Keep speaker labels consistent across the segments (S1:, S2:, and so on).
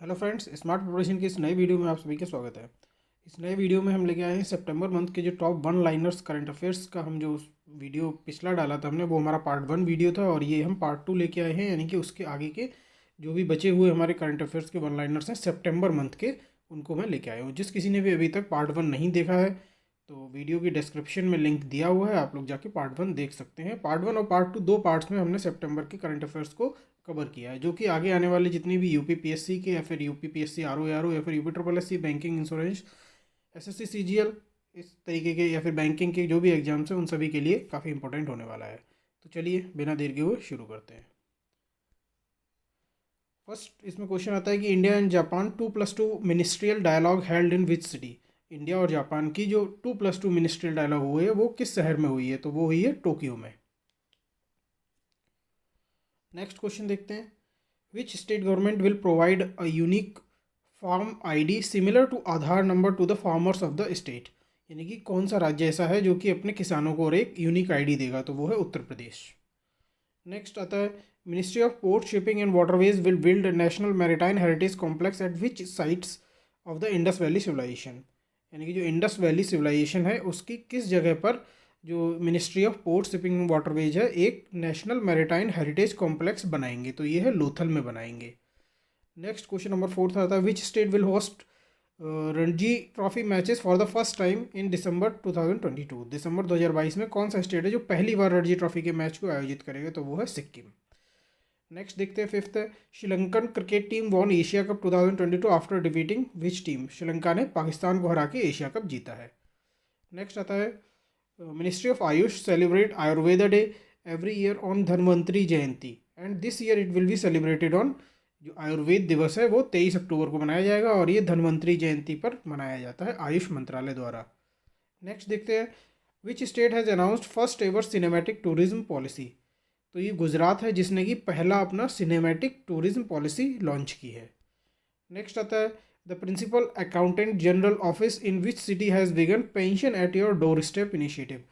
S1: Hello friends, smart preparation की इस नई वीडियो में आप सभी का स्वागत है। इस नए वीडियो में हम लेके आए हैं सितंबर मंथ के जो top one liners current affairs का हम जो वीडियो पिछला डाला था हमने, वो हमारा पार्ट वन वीडियो था और ये हम पार्ट टू लेके आए हैं, यानी कि उसके आगे के जो भी बचे हुए हमारे करंट अफेयर्स के वन लाइनर्स हैं सितंबर मंथ के, उनको मैं लेके आया हूँ। जिस किसी ने भी अभी तक पार्ट वन नहीं देखा है तो वीडियो की डिस्क्रिप्शन में लिंक दिया हुआ है, आप लोग जाके पार्ट वन देख सकते हैं। पार्ट वन और पार्ट टू दो पार्ट्स में हमने सितंबर के करंट अफेयर्स को कवर किया है, जो कि आगे आने वाले जितनी भी यूपी पीएससी के या फिर यूपी पीएससी आरओ आरओ या फिर UP triple SC banking insurance SSC CGL इस तरीके के या फिर बैंकिंग के जो भी एग्जाम्स हैं उन सभी के लिए काफ़ी इंपॉर्टेंट होने वाला है। तो चलिए बिना देर के हुए शुरू करते हैं। फर्स्ट इसमें क्वेश्चन आता है कि India and Japan 2+2 ministerial dialogue held in which city. India और जापान की जो 2+2 मिनिस्ट्रियल डायलॉग हुई है वो किस शहर में हुई है, तो वो हुई है टोक्यो में। नेक्स्ट क्वेश्चन देखते हैं। Which state government will provide a unique farm ID similar to Aadhaar number to the farmers of the state. यानी कि कौन सा राज्य ऐसा है जो कि अपने किसानों को और एक यूनिक आईडी देगा, तो वो है उत्तर प्रदेश। नेक्स्ट आता है ministry of port shipping and waterways will build national maritime heritage complex at which sites of the Indus valley civilisation. यानी कि जो इंडस वैली सिविलाइजेशन है उसकी किस जगह पर जो ministry of port shipping and waterways है एक नेशनल मैरिटाइम हेरिटेज कॉम्प्लेक्स बनाएंगे, तो ये है लोथल में बनाएंगे। नेक्स्ट क्वेश्चन नंबर फोर्थ आता है which state will host Ranji trophy matches for the first time in December 2022। दिसंबर 2022 में कौन सा स्टेट है जो पहली बार रणजी ट्रॉफी के मैच को आयोजित करेगा, तो वो है सिक्किम। नेक्स्ट देखते हैं फिफ्थ है Sri Lankan cricket team von Asia cup 2022 after defeating which team. Sri Lanka ने पाकिस्तान को हरा के एशिया कप जीता है। नेक्स्ट आता है ministry of Ayush celebrate Ayurveda day every year on Dhanvantari Jayanti and this year it will be celebrated on. जो आयुर्वेद दिवस है वो 23 अक्टूबर को मनाया जाएगा और ये धन्वंतरी जयंती पर मनाया जाता है आयुष मंत्रालय द्वारा। नेक्स्ट देखते हैं which state has announced first ever cinematic tourism policy. तो ये गुजरात है जिसने कि पहला अपना सिनेमैटिक टूरिज्म पॉलिसी लॉन्च की है। नेक्स्ट आता है the principal accountant general office in which city has begun pension at your doorstep initiative.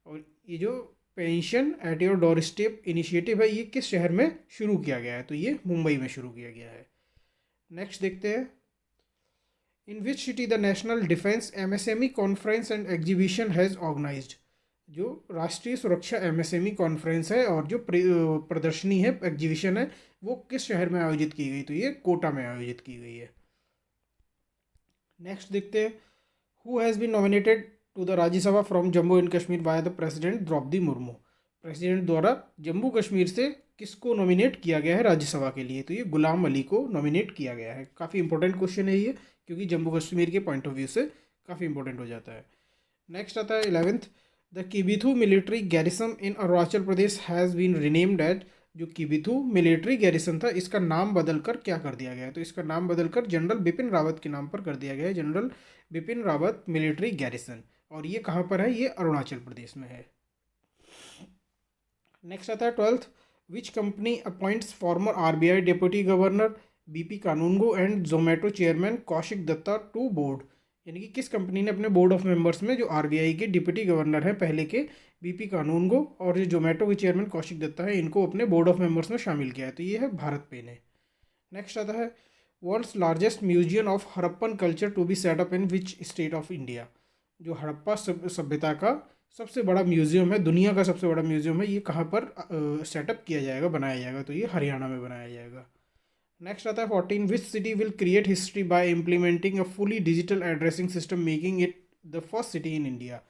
S1: और ये जो pension at your doorstep initiative है ये किस शहर में शुरू किया गया है, तो ये मुंबई में शुरू किया गया है। नेक्स्ट देखते हैं in which city the national defence MSME conference and exhibition has organised. जो राष्ट्रीय सुरक्षा एमएसएमई कॉन्फ्रेंस है और जो प्रदर्शनी है एग्जीबिशन है वो किस शहर में आयोजित की गई, तो ये कोटा में आयोजित की गई है। नेक्स्ट देखते हैं who has been nominated to the Rajya Sabha from Jammu and Kashmir by the president Droupadi Murmu. President द्वारा जम्मू कश्मीर से किसको नॉमिनेट किया गया है राज्यसभा के लिए, तो ये गुलाम अली को नॉमिनेट किया गया है। काफ़ी इंपॉर्टेंट क्वेश्चन है ये, क्योंकि जम्मू कश्मीर के पॉइंट ऑफ व्यू से काफ़ी इंपॉर्टेंट हो जाता है। नेक्स्ट आता है 11th the Kibithu military garrison in Arunachal Pradesh has been renamed at. जो किबिथू मिलिट्री गैरिसन था इसका नाम बदलकर क्या कर दिया गया है, तो इसका नाम बदलकर जनरल बिपिन रावत के नाम पर कर दिया गया है, general Bipin Rawat military garrison. और ये कहाँ पर है, ये अरुणाचल प्रदेश में है। नेक्स्ट आता है 12th which company appoints former RBI deputy governor BP Kanungo and Zomato chairman Kaushik Datta to board. यानी कि किस कंपनी ने अपने बोर्ड ऑफ मेंबर्स में जो आरबीआई के डिप्टी गवर्नर हैं पहले के बीपी कानूनगो और जो जोमेटो के चेयरमैन कौशिक दत्ता है इनको अपने बोर्ड ऑफ मेंबर्स में शामिल किया है, तो ये है भारत पे ने। नेक्स्ट आता है world's largest museum of Harappan culture to be set up in which state of India. जो हड़प्पा सभ्यता का सबसे बड़ा म्यूजियम है, दुनिया का सबसे बड़ा म्यूजियम है, ये कहाँ पर सेटअप किया जाएगा, बनाया जाएगा, तो ये हरियाणा में बनाया जाएगा। नेक्स्ट आता है 14 which city will create history by implementing a fully digital addressing system making it the first city in India.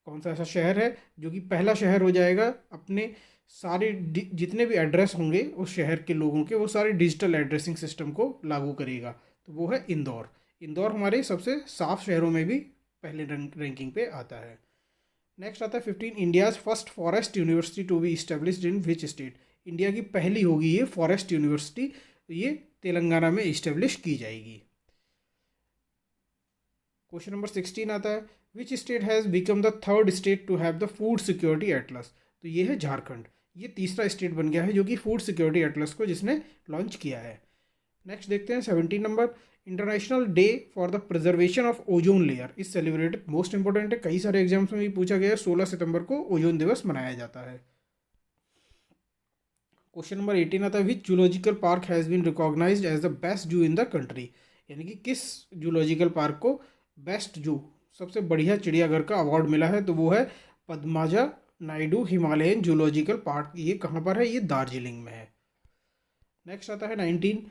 S1: कौन सा ऐसा शहर है जो कि पहला शहर हो जाएगा अपने सारे जितने भी एड्रेस होंगे उस शहर के लोगों के वो सारे डिजिटल एड्रेसिंग सिस्टम को लागू करेगा, तो वो है इंदौर। इंदौर हमारे सबसे साफ शहरों में भी पहले रैंकिंग पे आता है। नेक्स्ट आता है 15 India's first forest university to be established in which state. India की पहली होगी ये फॉरेस्ट यूनिवर्सिटी, तो ये तेलंगाना में इस्टेब्लिश की जाएगी। क्वेश्चन नंबर 16 आता है which state has become the third state to have the food security atlas. तो ये है झारखंड, ये तीसरा स्टेट बन गया है जो कि फूड सिक्योरिटी एटलस को जिसने लॉन्च किया है। नेक्स्ट देखते हैं 17 number international day for the preservation of ozone layer is celebrated. Most important है, कई सारे एग्जाम्स में भी पूछा गया है, 16 सितंबर को ओजोन दिवस मनाया जाता है। क्वेश्चन नंबर 18 आता है which zoological park has been recognised as the best zoo in the country, यानी कि किस जूलॉजिकल पार्क को बेस्ट जू, सबसे बढ़िया चिड़ियाघर का अवार्ड मिला है, तो वो है Padmaja Naidu Himalayan zoological park. ये कहाँ पर है? ये दार्जिलिंग में है। नेक्स्ट आता है 19,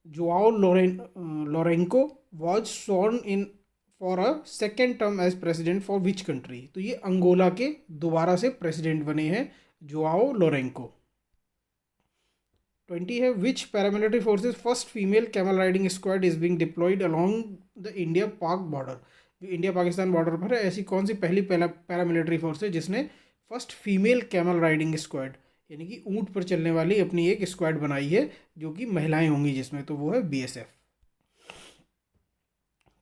S1: Joao Lourenco was sworn in for a second term as president for which country, तो ये अंगोला के दोबारा से प्रेसिडेंट बने हैं जोआओ लोरेंको। 20 है which paramilitary forces first female camel riding squad is being deployed along the India Pak border, जो India Pakistan border पर है ऐसी कौन सी पहली पैरामिलिट्री फोर्स है जिसने first female camel riding squad, यानी कि ऊंट पर चलने वाली अपनी एक स्क्वाड बनाई है जो कि महिलाएं होंगी जिसमें, तो वो है बीएसएफ।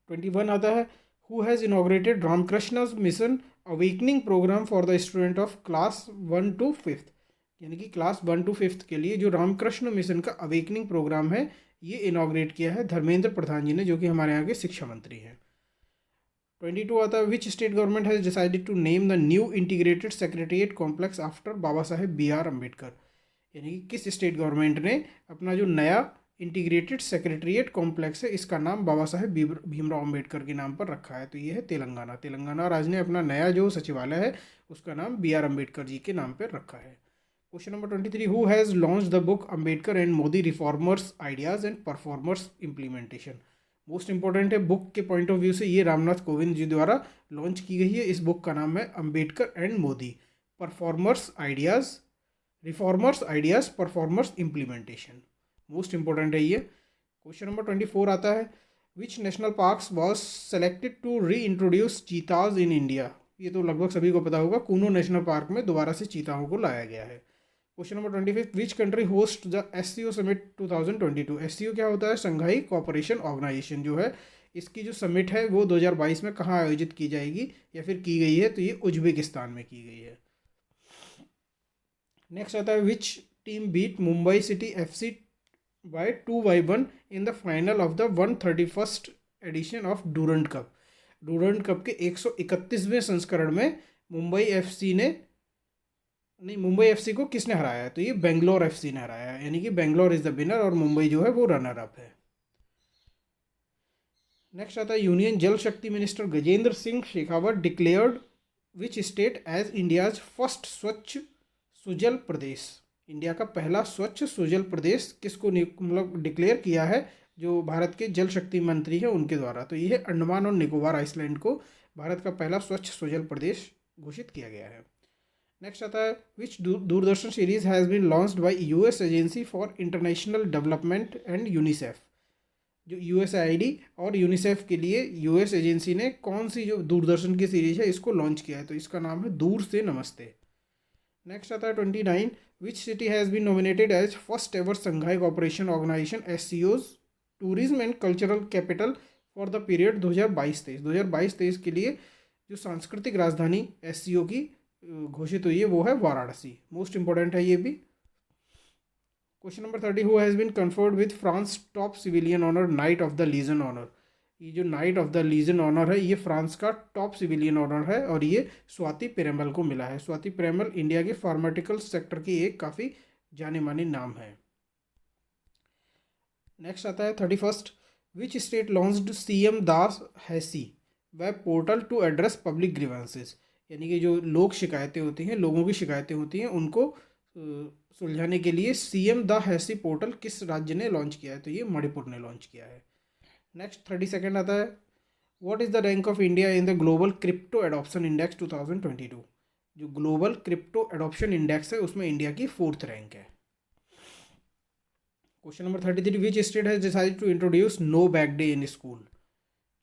S1: 21 आता है who has inaugurated Ramakrishna's mission awakening programme for the student of class 1 to 5, यानी कि क्लास 1 to 5 के लिए जो रामकृष्ण मिशन का अवेकनिंग प्रोग्राम है ये इनॉग्रेट किया है धर्मेंद्र प्रधान जी ने, जो कि हमारे यहाँ के शिक्षा मंत्री हैं। 22 आता है which state government has decided to name the new integrated secretariat complex after Baba Saheb B.R. Ambedkar, यानी कि किस स्टेट गवर्नमेंट ने अपना जो नया इंटीग्रेटेड सेक्रेटेरिएट कॉम्प्लेक्स है इसका नाम बाबा साहेब भीमराव अम्बेडकर के नाम पर रखा है, तो ये है तेलंगाना। तेलंगाना राज्य ने अपना नया जो सचिवालय है उसका नाम B.R. अम्बेडकर जी के नाम पर रखा है। Question number 23 who has launch the book Ambedkar and Modi reformers ideas and performers implementation, most important है बुक के पॉइंट ऑफ व्यू से, ये रामनाथ कोविंद जी द्वारा लॉन्च की गई है। इस बुक का नाम है Ambedkar and Modi performers ideas reformers ideas performers implementation, most important है ये। क्वेश्चन नंबर 24 आता है which national parks was selected to reintroduce cheetahs in India, ये तो लगभग सभी को पता होगा, कूनो नेशनल पार्क में दोबारा से चीताओं को लाया गया है। Question number 25 which country host the SCO summit 2022, SCO क्या होता है? संघाई कोऑपरेशन ऑर्गेनाइजेशन जो है, इसकी जो समिट है वो 2022 में कहाँ आयोजित की जाएगी या फिर की गई है, तो ये उज्बेकिस्तान में की गई है। नेक्स्ट आता है which team beat Mumbai city FC by 2-1 in the final of the 131st edition of Durand cup, Durand cup के 131वें संस्करण में मुंबई FC को किसने हराया है? तो ये बेंगलोर FC ने हराया है, यानी कि बेंगलोर इज द विनर और मुंबई जो है वो रनर अप है। नेक्स्ट आता है union Jal Shakti minister Gajendra Singh Shekhawat declared which state as India's first Swachh Sujal Pradesh, India का पहला स्वच्छ सुजल प्रदेश किसको मतलब डिक्लेयर किया है? जो भारत के जल शक्ति मंत्री हैं उनके द्वारा, तो ये है अंडमान और निकोबार आइसलैंड को भारत का पहला स्वच्छ सुजल प्रदेश घोषित किया गया है। नेक्स्ट आता है which Doordarshan series has been launched by US agency for international development and UNICEF, जो USAID और यूनिसेफ के लिए US एजेंसी ने कौन सी जो दूरदर्शन की सीरीज है इसको लॉन्च किया है, तो इसका नाम है दूर से नमस्ते। नेक्स्ट आता है 29 which city has been nominated as first ever Shanghai cooperation organisation SCO's tourism and cultural capital for the period 2022-23, 2022-23 के लिए जो सांस्कृतिक राजधानी SCO की घोषित हुई है वो है वाराणसी, मोस्ट इंपॉर्टेंट है ये भी। Question number 30 who has been conferred with France top civilian honour knight of the legion honour, ये जो knight of the legion honour है ये फ्रांस का टॉप सिविलियन ऑनर है और ये स्वाति पेरेमल को मिला है। स्वाति पेरेमल इंडिया के फार्मास्यूटिकल सेक्टर की एक काफ़ी जाने माने नाम है। नेक्स्ट आता है 31 which state launched CM Das हैसी web portal to address public grievances, यानी कि जो लोग शिकायतें होती हैं, लोगों की शिकायतें होती हैं उनको सुलझाने के लिए CM द हैसी पोर्टल किस राज्य ने लॉन्च किया है? तो ये मणिपुर ने लॉन्च किया है। नेक्स्ट 32 आता है what is the rank of India in the global crypto adoption index 2022, जो ग्लोबल क्रिप्टो एडॉप्शन इंडेक्स है उसमें इंडिया की 4th रैंक है। Question number 33 which state has decided to introduce no bag day in school,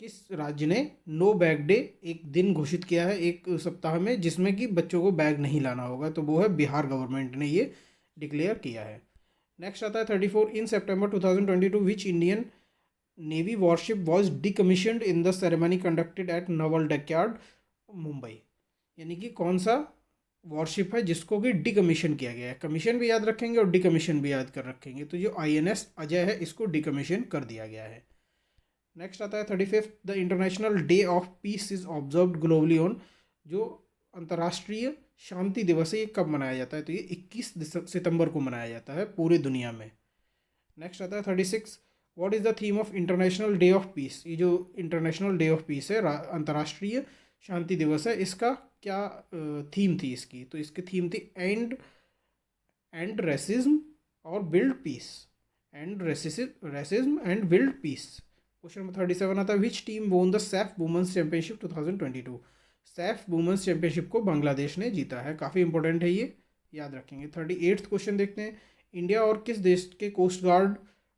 S1: किस राज्य ने no bag day एक दिन घोषित किया है एक सप्ताह में जिसमें कि बच्चों को बैग नहीं लाना होगा, तो वो है बिहार गवर्नमेंट ने ये डिक्लेयर किया है। नेक्स्ट आता है 34 in September 2022 which Indian navy warship was decommissioned in the ceremony conducted at naval dockyard Mumbai, यानी कि कौन सा वॉरशिप है जिसको कि डिकमीशन किया गया है, कमीशन भी याद रखेंगे और डिकमीशन भी याद कर रखेंगे, तो जो INS अजय है इसको डिकमीशन कर दिया गया है। नेक्स्ट आता है 35 the international day of peace is observed globally on, जो अंतर्राष्ट्रीय शांति दिवस है ये कब मनाया जाता है? तो ये 21 सितंबर को मनाया जाता है पूरी दुनिया में। नेक्स्ट आता है 36, what is the theme of international day of peace? ये जो इंटरनेशनल डे ऑफ पीस है, अंतर्राष्ट्रीय शांति दिवस है, इसका क्या थीम थी इसकी? तो इसकी थीम थी एंड रेसिज्म और build peace. End racism and build peace. Question number 37 आता है, which team won the SAFF women's championship 2022? SAFF women's championship को बांग्लादेश ने जीता है। काफ़ी इंपॉर्टेंट है ये, याद रखेंगे। 38 क्वेश्चन देखते हैं, इंडिया और किस देश के coast guard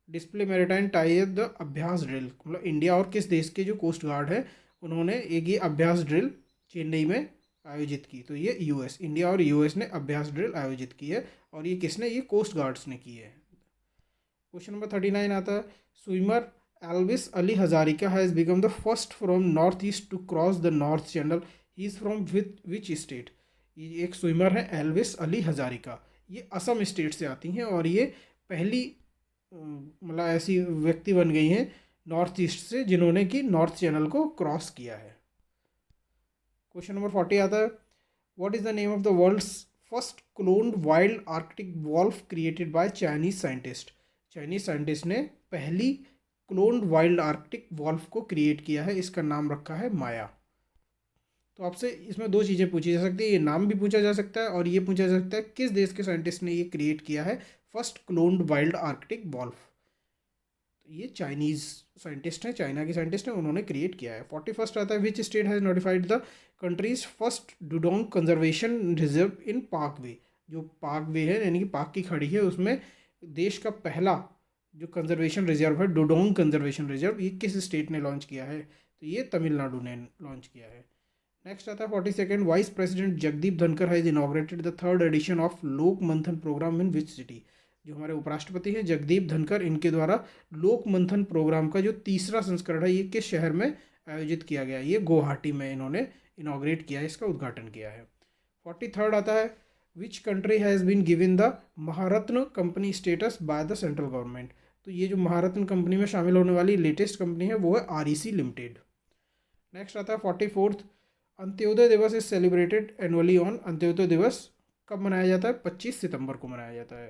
S1: display maritime type the अभ्यास ड्रिल? मतलब इंडिया और किस देश के जो कोस्ट गार्ड है उन्होंने एक ये अभ्यास ड्रिल चेन्नई में आयोजित की? तो ये यूएस, इंडिया और यूएस ने अभ्यास ड्रिल आयोजित की है। और ये किसने? ये कोस्ट गार्ड्स ने की है। क्वेश्चन नंबर 39 आता है, swimmer Elvis Ali Hazarika has become the first from north east to cross the north channel, he is from which state? ये एक स्विमर है एल्विस अली हजारिका, ये असम स्टेट से आती हैं और ये पहली मतलब ऐसी व्यक्ति बन गई हैं नॉर्थ ईस्ट से जिन्होंने कि नॉर्थ चैनल को क्रॉस किया है। क्वेश्चन नंबर 40 आता है, what is the name of the world's first cloned wild arctic wolf created by Chinese scientist? Chinese scientist ने पहली क्लोन्ड वाइल्ड आर्कटिक वॉल्फ को क्रिएट किया है, इसका नाम रखा है माया। तो आपसे इसमें दो चीज़ें पूछी जा सकती है, ये नाम भी पूछा जा सकता है और ये पूछा जा सकता है किस देश के साइंटिस्ट ने ये क्रिएट किया है first cloned wild arctic wolf? तो ये चाइनीज़ साइंटिस्ट हैं, चाइना के साइंटिस्ट हैं, उन्होंने क्रिएट किया है। 41 आता है, which state has notified the country's first dugong conservation reserve in Palk Bay? जो पाक वे है यानी कि पाक की खाड़ी है, उसमें देश का पहला जो कंजर्वेशन रिजर्व है डुडोंग कंजर्वेशन रिजर्व, ये किस स्टेट ने लॉन्च किया है? तो ये तमिलनाडु ने लॉन्च किया है। नेक्स्ट आता है 42, vice president Jagdeep Dhankhar has inaugurated the third edition of लोक मंथन प्रोग्राम इन विच सिटी? जो हमारे उपराष्ट्रपति हैं जगदीप धनखड़, इनके द्वारा लोक मंथन प्रोग्राम का जो तीसरा संस्करण है ये किस शहर में आयोजित किया गया? ये गुवाहाटी में इन्होंने इनॉग्रेट किया है, इसका उद्घाटन किया है। 43 आता है, which country has been given the Maharatna company status by the central government? तो ये जो महारत्न कंपनी में शामिल होने वाली लेटेस्ट कंपनी है वो है आरईसी लिमिटेड। नेक्स्ट आता है 44, अंत्योदय दिवस is celebrated annually on? Antyodaya दिवस कब मनाया जाता है? 25 सितंबर को मनाया जाता है।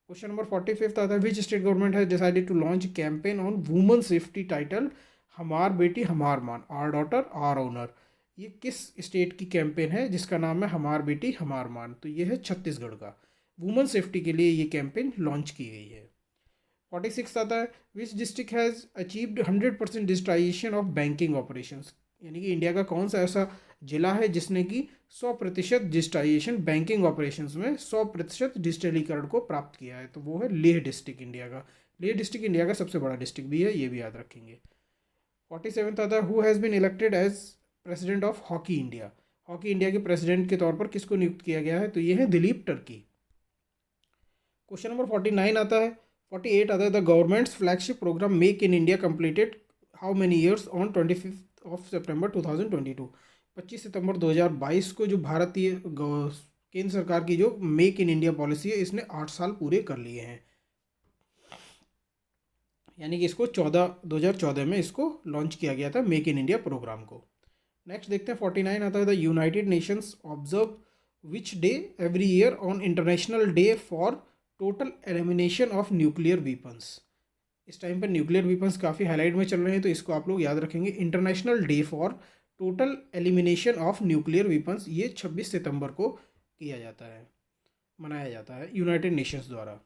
S1: क्वेश्चन नंबर 45 आता है, which state government has decided to launch campaign on women safety title हमार बेटी हमार मान, आर डॉटर आर ओनर? ये किस स्टेट की कैंपेन है जिसका नाम है हमार बेटी हमार मान? तो ये है छत्तीसगढ़ का। वुमेन सेफ्टी के लिए ये कैंपेन लॉन्च की गई है। 46 आता है, which district has achieved 100% digitisation of banking operations? यानी कि इंडिया का कौन सा ऐसा जिला है जिसने कि 100% डिजिटाइजेशन बैंकिंग ऑपरेशंस में 100% डिजिटलीकरण को प्राप्त किया है? तो वो है लेह डिस्ट्रिक्ट इंडिया का। लेह डिस्ट्रिक्ट इंडिया का सबसे बड़ा डिस्ट्रिक्ट भी है, ये भी याद रखेंगे। 47 आता है, who has been elected as president of hockey India? Hockey India के प्रेसिडेंट के तौर पर किसको नियुक्त किया गया है? तो ये है दिलीप टर्की। क्वेश्चन नंबर 49 आता है, 48 आता है, the government's flagship programme make in India completed how many years on 25 सितंबर 2022? 25 सितंबर 2022 को जो भारतीय केंद्र सरकार की जो मेक इन इंडिया पॉलिसी है इसने 8 साल पूरे कर लिए हैं, यानी कि इसको 2014 में इसको लॉन्च किया गया था मेक इन इंडिया प्रोग्राम को। नेक्स्ट देखते हैं 49 आता है, the United Nations observe which day every year on international day for total elimination of nuclear weapons? इस टाइम पर न्यूक्लियर वीपन्स काफ़ी हाईलाइट में चल रहे हैं, तो इसको आप लोग याद रखेंगे। International day for total elimination of nuclear weapons ये 26 सितंबर को किया जाता है, मनाया जाता है यूनाइटेड नेशंस द्वारा।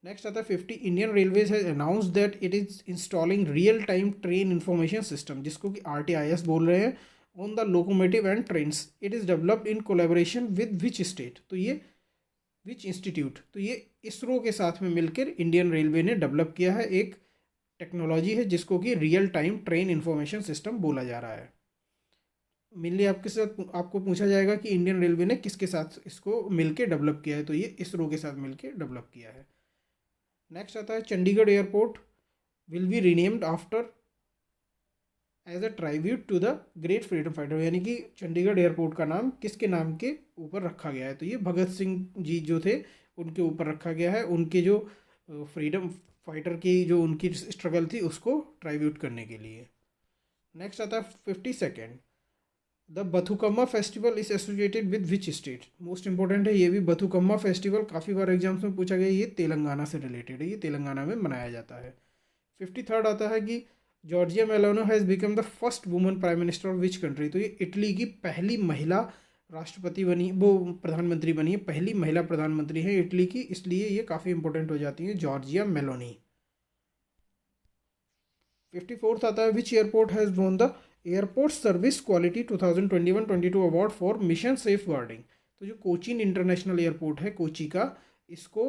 S1: नेक्स्ट आता है 50, Indian railways has announce that it is installing real time train information system, जिसको कि RTIS बोल रहे हैं, on the locomotive and trains. It is developed in collaboration with which state? तो ये विच इंस्टीट्यूट? तो ये इसरो के साथ में मिलकर इंडियन रेलवे ने डेवलप किया है, एक टेक्नोलॉजी है जिसको कि real time train information system बोला जा रहा है। मेनली आपके साथ आपको पूछा जाएगा कि इंडियन रेलवे ने किसके साथ इसको मिलके डेवलप किया है, तो ये इसरो के साथ मिलके डेवलप किया है। नेक्स्ट आता है, Chandigarh airport will be renamed after as a tribute to the great freedom fighter, यानी कि चंडीगढ़ एयरपोर्ट का नाम किसके नाम के ऊपर रखा गया है? तो ये भगत सिंह जी जो थे उनके ऊपर रखा गया है, उनके जो फ्रीडम फाइटर की जो उनकी स्ट्रगल थी उसको ट्राइब्यूट करने के लिए। नेक्स्ट आता है 52, the Bathukamma festival is associated with which state? Most important है ये भी, बथुकम्मा फेस्टिवल काफ़ी बार एग्जाम्स में पूछा गया, ये तेलंगाना से रिलेटेड है, ये तेलंगाना में मनाया जाता है। 53rd आता है कि Giorgia Meloni has become the first woman prime minister of which country? तो ये इटली की पहली महिला राष्ट्रपति बनी, वो प्रधानमंत्री बनी है, पहली महिला प्रधानमंत्री है इटली की, इसलिए ये काफ़ी इंपॉर्टेंट हो जाती है, जॉर्जिया मेलोनी। 54th आता है which airport has won the airport service quality 2021-22 award for mission safeguarding? तो जो कोचीन इंटरनेशनल एयरपोर्ट है कोची का, इसको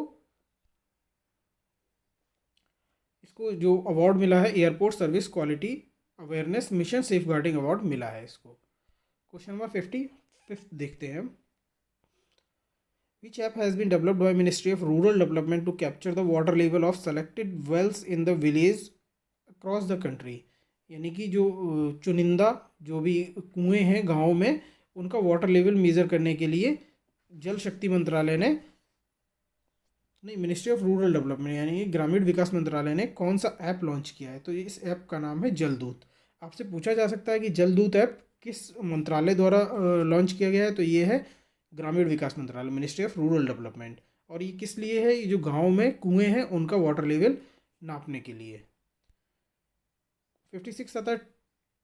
S1: इसको जो अवार्ड मिला है airport service quality awareness mission safeguarding award मिला है इसको। क्वेश्चन नंबर 55 देखते हैं। Which app has been developed by ministry of rural development to capture the water level of selected wells in the village across the country? यानी कि जो चुनिंदा जो भी कुएं हैं गाँव में, उनका वाटर लेवल मेज़र करने के लिए जल शक्ति मंत्रालय ने, नहीं, मिनिस्ट्री ऑफ रूरल डेवलपमेंट यानी कि ग्रामीण विकास मंत्रालय ने कौन सा ऐप लॉन्च किया है? तो इस ऐप का नाम है जलदूत। आपसे पूछा जा सकता है कि जलदूत ऐप किस मंत्रालय द्वारा लॉन्च किया गया है? तो ये है ग्रामीण विकास मंत्रालय, मिनिस्ट्री ऑफ रूरल डेवलपमेंट। और ये किस लिए है? ये जो गाँव में कुएँ हैं उनका वाटर लेवल नापने के लिए। 56 आता है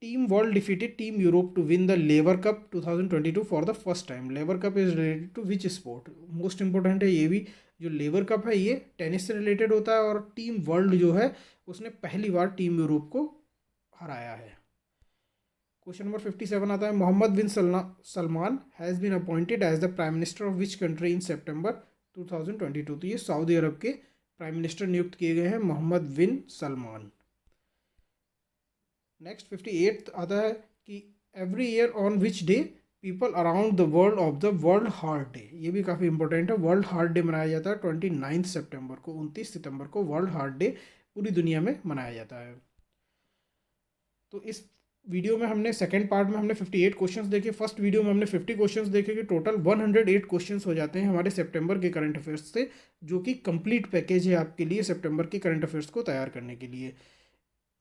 S1: team world defeated team Europe to win the Laver cup 2022 for the first time? Laver cup is related to which sport? Most important है ये भी, जो लेवर कप है ये टेनिस से रिलेटेड होता है, और टीम वर्ल्ड जो है उसने पहली बार टीम यूरोप को हराया है। क्वेश्चन नंबर 57 आता है Mohammed bin Salman has been appointed as the prime minister of which country in September 2022? तो ये सऊदी अरब के प्राइम मिनिस्टर नियुक्त किए गए हैं, मोहम्मद बिन सलमान। नेक्स्ट 58 आता है कि every year on which day people around the world of the world heart day? ये भी काफ़ी इंपॉर्टेंट है। वर्ल्ड हार्ट डे मनाया जाता है 29 सितंबर को, 29 सितंबर को वर्ल्ड हार्ट डे पूरी दुनिया में मनाया जाता है। तो इस वीडियो में हमने सेकंड पार्ट में हमने 58 क्वेश्चंस देखे, फर्स्ट वीडियो में हमने 50 क्वेश्चंस देखे, कि टोटल 108 क्वेश्चंस हो जाते हैं हमारे सितंबर के करंट अफेयर्स से, जो कि कंप्लीट पैकेज है आपके लिए सितंबर के करंट अफेयर्स को तैयार करने के लिए।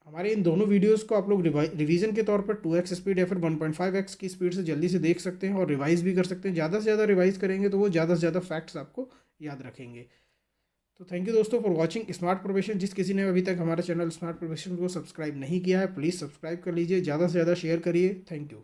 S1: हमारे इन दोनों वीडियोस को आप लोग रिवीजन के तौर पर 2x स्पीड या फिर 1.5x की स्पीड से जल्दी से देख सकते हैं और रिवाइज भी कर सकते हैं। ज़्यादा से ज़्यादा रिवाइज करेंगे तो वो ज़्यादा से ज़्यादा फैक्ट्स आपको याद रखेंगे। तो थैंक यू दोस्तों फॉर वाचिंग स्मार्ट प्रोफेशन। जिस किसी ने अभी तक हमारा चैनल स्मार्ट प्रोफेशन को सब्सक्राइब नहीं किया है, प्लीज़ सब्सक्राइब कर लीजिए, ज़्यादा से ज़्यादा शेयर करिए। Thank you.